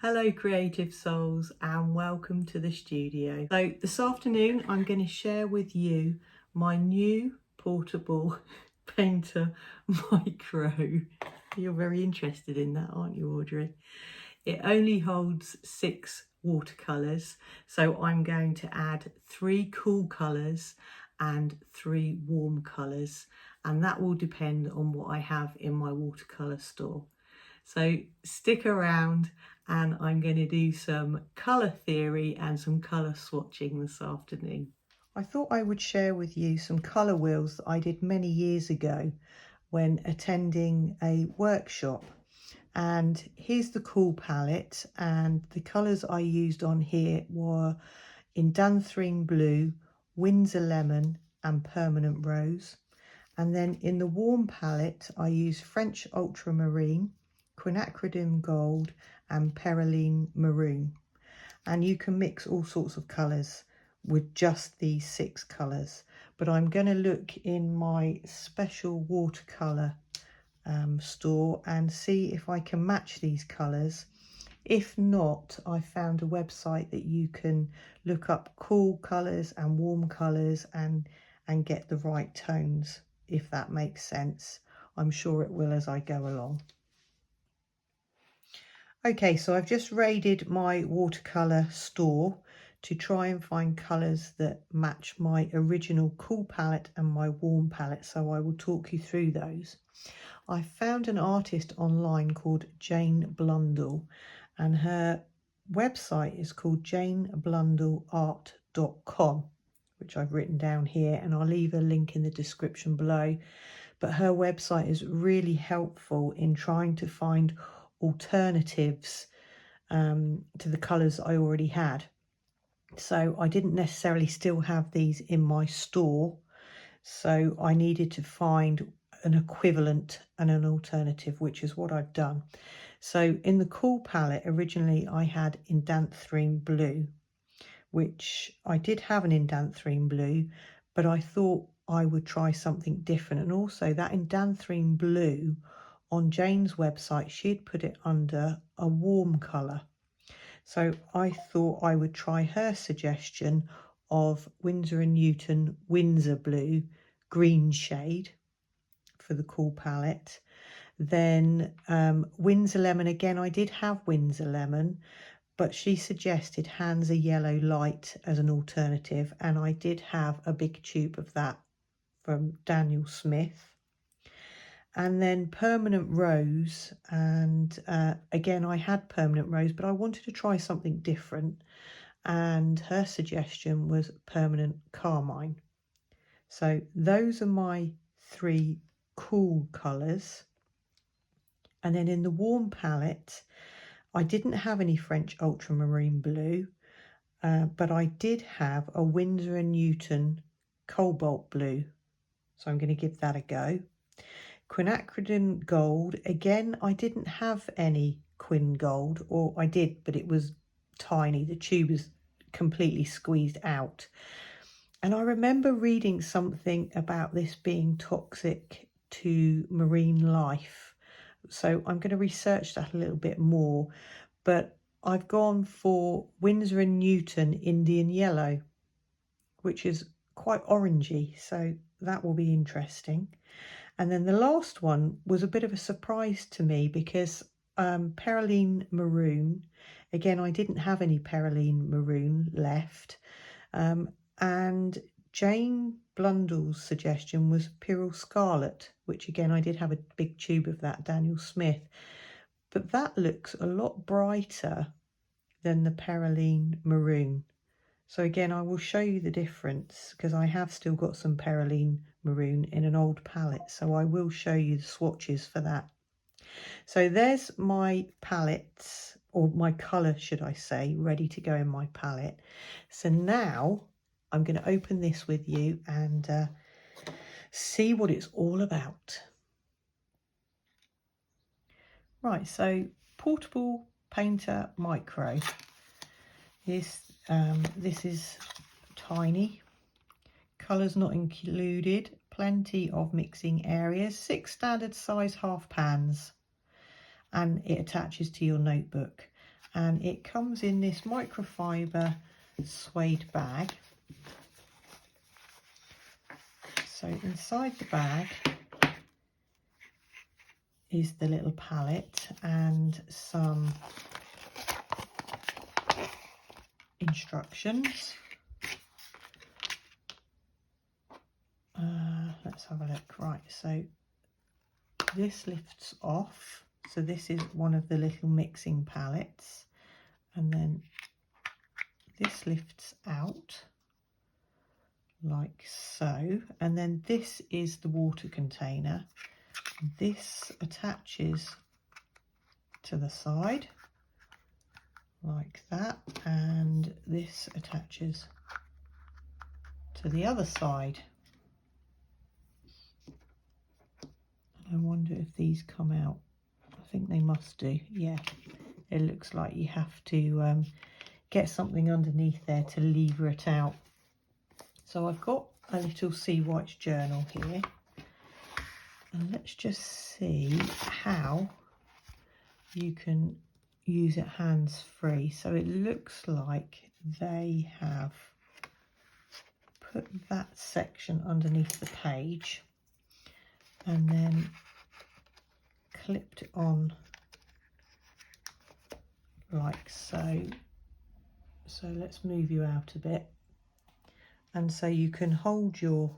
Hello creative souls and welcome to the studio. So this afternoon I'm going to share with you my new portable painter micro. You're very interested in that, aren't you, Audrey? It only holds 6 watercolours, so I'm going to add 3 cool colours and 3 warm colours, and that will depend on what I have in my watercolour store. So stick around and I'm going to do some colour theory and some colour swatching this afternoon. I thought I would share with you some colour wheels that I did many years ago when attending a workshop. And here's the cool palette, and the colours I used on here were Indanthrene Blue, Windsor Lemon and Permanent Rose. And then in the warm palette I used French Ultramarine, Quinacridone Gold and Perylene Maroon. And you can mix all sorts of colours with just these 6 colours. But I'm going to look in my special watercolour store and see if I can match these colours. If not, I found a website that you can look up cool colours and warm colours and get the right tones, if that makes sense. I'm sure it will as I go along. Okay, so I've just raided my watercolour store to try and find colours that match my original cool palette and my warm palette, so I will talk you through those. I found an artist online called Jane Blundell, and her website is called janeblundellart.com, which I've written down here, and I'll leave a link in the description below. But her website is really helpful in trying to find alternatives to the colours I already had. So I didn't necessarily still have these in my store, so I needed to find an equivalent and an alternative, which is what I've done. So in the cool palette, originally I had Indanthrene Blue, which I did have an Indanthrene Blue, but I thought I would try something different. And also that Indanthrene Blue on Jane's website, she'd put it under a warm colour. So I thought I would try her suggestion of Winsor & Newton Windsor Blue green shade for the cool palette. Then Windsor Lemon, again I did have Windsor Lemon, but she suggested Hansa Yellow Light as an alternative, and I did have a big tube of that from Daniel Smith. And then Permanent Rose, and again I had Permanent Rose, but I wanted to try something different, and her suggestion was Permanent Carmine. So those are my 3 cool colours. And then in the warm palette, I didn't have any French Ultramarine Blue, but I did have a Winsor & Newton Cobalt Blue. So I'm going to give that a go. Quinacridone Gold, again, I didn't have any Quin Gold, or I did, but it was tiny. The tube was completely squeezed out. And I remember reading something about this being toxic to marine life. So I'm going to research that a little bit more, but I've gone for Winsor & Newton Indian Yellow, which is quite orangey, so that will be interesting. And then the last one was a bit of a surprise to me because Perylene Maroon, again, I didn't have any Perylene Maroon left. And Jane Blundell's suggestion was Pyrrole Scarlet, which again, I did have a big tube of that, Daniel Smith. But that looks a lot brighter than the Perylene Maroon. So again, I will show you the difference because I have still got some Perylene Maroon in an old palette. So I will show you the swatches for that. So there's my palettes, or my colour, should I say, ready to go in my palette. So now I'm going to open this with you and see what it's all about. Right, so Portable Painter Micro. This is tiny, colours not included, plenty of mixing areas, 6 standard size half pans, and it attaches to your notebook. and it comes in this microfiber suede bag. So inside the bag is the little palette and some instructions. Let's have a look. Right, so this lifts off. So this is one of the little mixing palettes, and then this lifts out like so, and then this is the water container. This attaches to the side like that, and this attaches to the other side. I wonder if these come out. I think they must do. Yeah, it looks like you have to get something underneath there to lever it out. So I've got a little C. White's journal here, and let's just see how you can use it hands-free. So it looks like they have put that section underneath the page and then clipped it on like so. So let's move you out a bit, and so you can hold your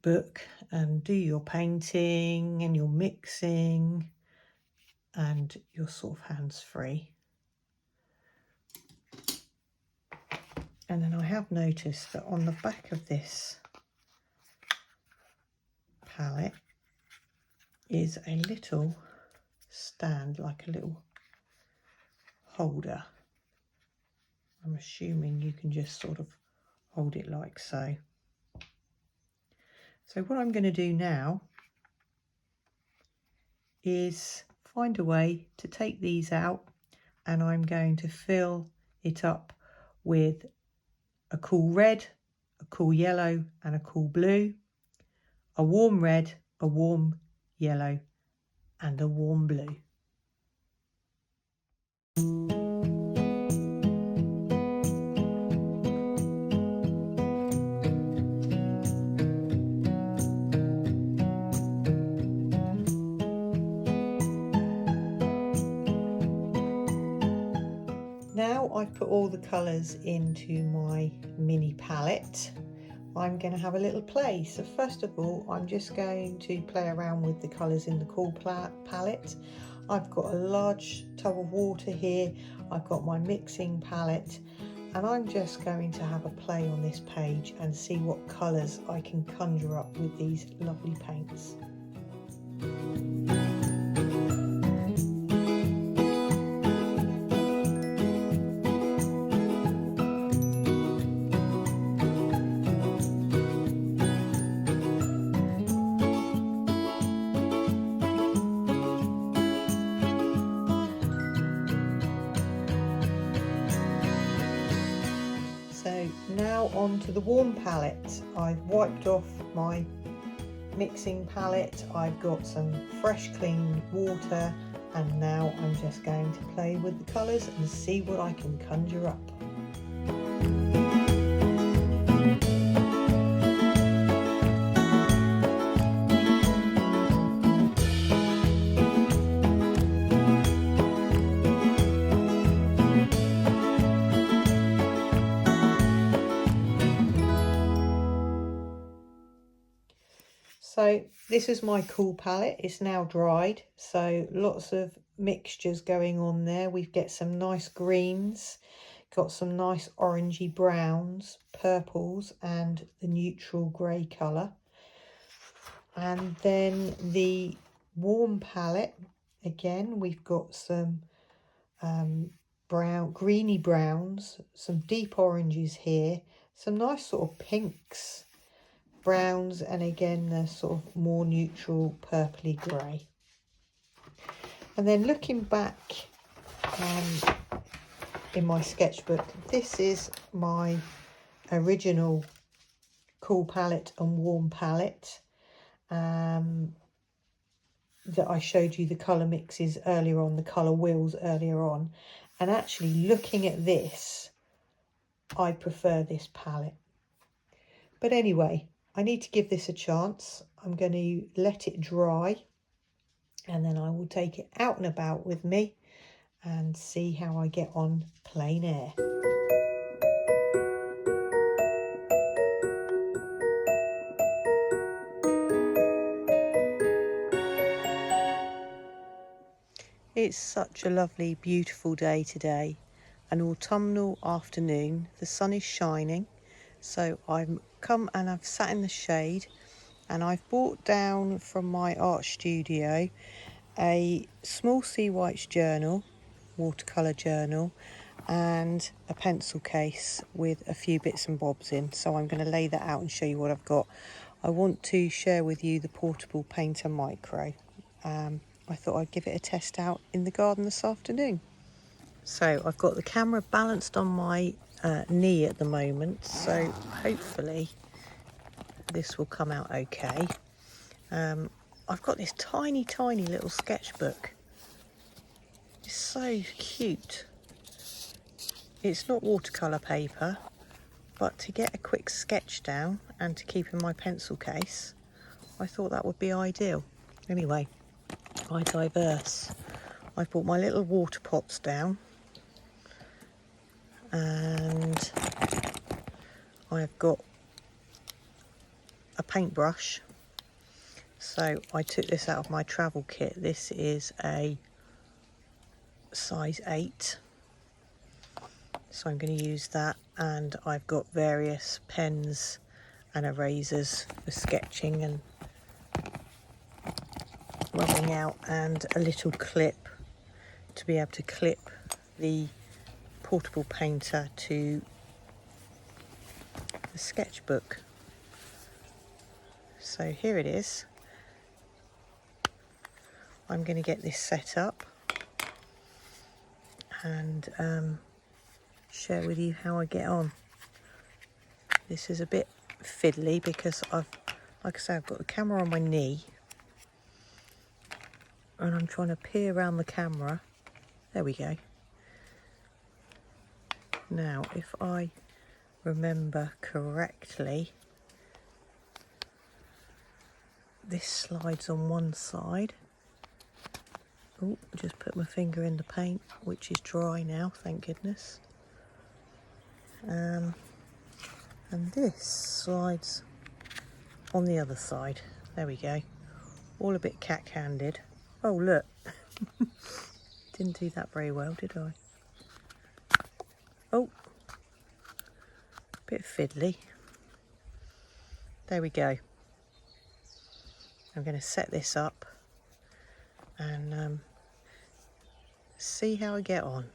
book and do your painting and your mixing, and you're sort of hands-free. And then I have noticed that on the back of this palette is a little stand, like a little holder. I'm assuming you can just sort of hold it like so. So what I'm going to do now is find a way to take these out, and I'm going to fill it up with a cool red, a cool yellow and a cool blue, a warm red, a warm yellow and a warm blue. Now I've put all the colours into my mini palette, I'm going to have a little play. So first of all, I'm just going to play around with the colours in the cool palette. I've got a large tub of water here, I've got my mixing palette, and I'm just going to have a play on this page and see what colours I can conjure up with these lovely paints. So now on to the warm palette. I've wiped off my mixing palette, I've got some fresh clean water, and now I'm just going to play with the colours and see what I can conjure up. So this is my cool palette, it's now dried, so lots of mixtures going on there. We've got some nice greens, got some nice orangey browns, purples and the neutral grey colour. And then the warm palette, again we've got some greeny browns, some deep oranges here, some nice sort of pinks, browns, and again the sort of more neutral purpley grey. And then looking back in my sketchbook, this is my original cool palette and warm palette. that I showed you the colour mixes earlier on, the colour wheels earlier on. And actually looking at this, I prefer this palette. But anyway, I need to give this a chance. I'm going to let it dry and then I will take it out and about with me and see how I get on Plein Air. It's such a lovely, beautiful day today, an autumnal afternoon. The sun is shining, so I've come and I've sat in the shade, and I've brought down from my art studio a small Sea Whites journal, watercolour journal, and a pencil case with a few bits and bobs in. So I'm going to lay that out and show you what I've got. I want to share with you the Portable Painter Micro. I thought I'd give it a test out in the garden this afternoon. So I've got the camera balanced on my knee at the moment, so hopefully this will come out okay. I've got this tiny little sketchbook. It's so cute. It's not watercolour paper, but to get a quick sketch down and to keep in my pencil case, I thought that would be ideal. Anyway, I diverse. I've brought my little water pots down, and I've got a paintbrush. So I took this out of my travel kit. This is a size 8. So I'm going to use that, and I've got various pens and erasers for sketching and rubbing out, and a little clip to be able to clip the portable painter to the sketchbook. So here it is. I'm going to get this set up and share with you how I get on. This is a bit fiddly because like I say, I've got the camera on my knee and I'm trying to peer around the camera. There we go. Now, if I remember correctly, this slides on one side. Oh, just put my finger in the paint, which is dry now, thank goodness. And this slides on the other side. There we go. All a bit cat-handed. Oh, look. Didn't do that very well, did I? Oh, bit fiddly. There we go. I'm going to set this up and see how I get on.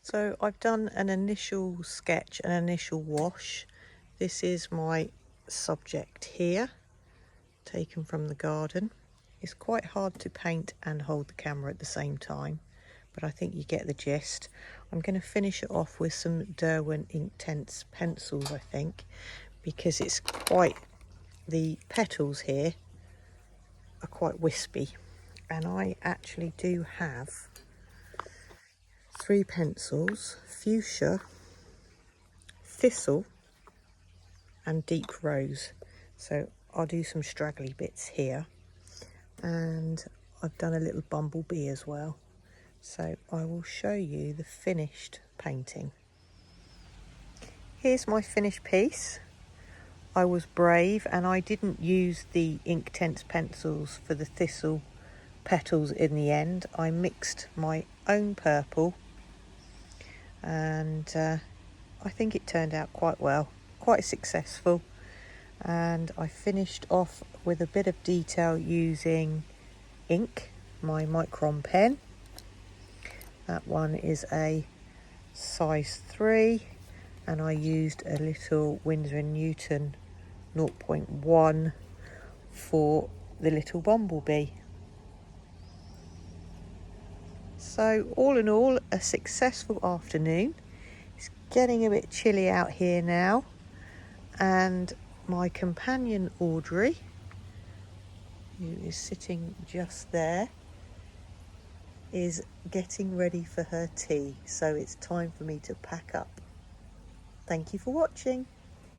So I've done an initial sketch, an initial wash. This is my subject here, taken from the garden. It's quite hard to paint and hold the camera at the same time, but I think you get the gist. I'm going to finish it off with some Derwent Inktense pencils, I think, because it's quite, the petals here are quite wispy, and I actually do have 3 pencils: fuchsia, thistle and deep rose. So I'll do some straggly bits here, and I've done a little bumblebee as well. So I will show you the finished painting. Here's my finished piece. I was brave and I didn't use the Inktense pencils for the thistle petals in the end. I mixed my own purple, and I think it turned out quite well, quite successful. And I finished off with a bit of detail using ink, my Micron pen. That one is a size 3, and I used a little Winsor & Newton 0.1 for the little bumblebee. So all in all, a successful afternoon. It's getting a bit chilly out here now, and my companion Audrey, who is sitting just there, is getting ready for her tea, so it's time for me to pack up. Thank you for watching.